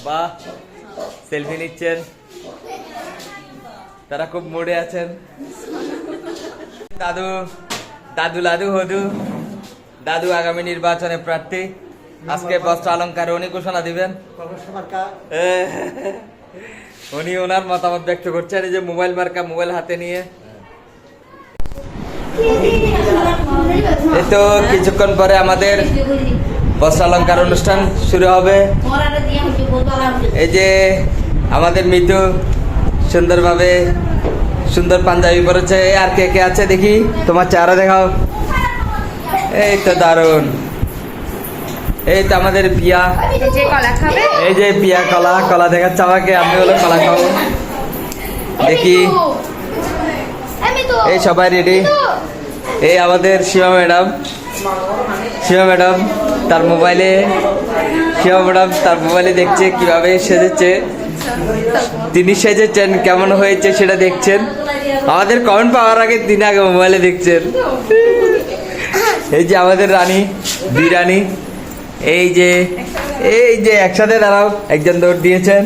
বা সেলফি নিচ্ছেন, তারা খুব মুডে আছেন। দাদু দাদু লাদু হদু দাদু আগামী নির্বাচনে প্রার্থী। আজকে বস্ত্র অলঙ্কার উনি ঘোষণা দিবেন। উনি ওনার মতামত ব্যক্ত করছেন এই যে মোবাইল মার্কা, মোবাইল হাতে নিয়ে। এই তো কিছুক্ষণ পরে আমাদের বস্ত্র অলঙ্কার অনুষ্ঠান শুরু হবে। এই যে আমাদের মিতু সুন্দরভাবে সুন্দর পাঞ্জাবি পরেছে। আর কে কে আছে দেখি, তোমার চেহারা দেখাও। এই তো দারুণ। এই তো আমাদের পিয়া, এই যে পিয়া কলা কলা দেখাচ্ছে আমাকে। আমি হলো কলা খাবো। দেখি এই সবাই রেডি। এই আমাদের সীমা ম্যাডাম, সীমা ম্যাডাম তার মোবাইলে, সীমা ম্যাডাম তার মোবাইলে দেখছে কিভাবে সেজেছে। তিনি সেজেছেন, কেমন হয়েছে সেটা দেখছেন। আমাদের কমেন্ট পাওয়ার আগে তিনি আগে মোবাইলে দেখছেন। এই যে আমাদের রানী, দুই রানী, এই যে একসাথে দাঁড়াও, একজন দৌড় দিয়েছেন।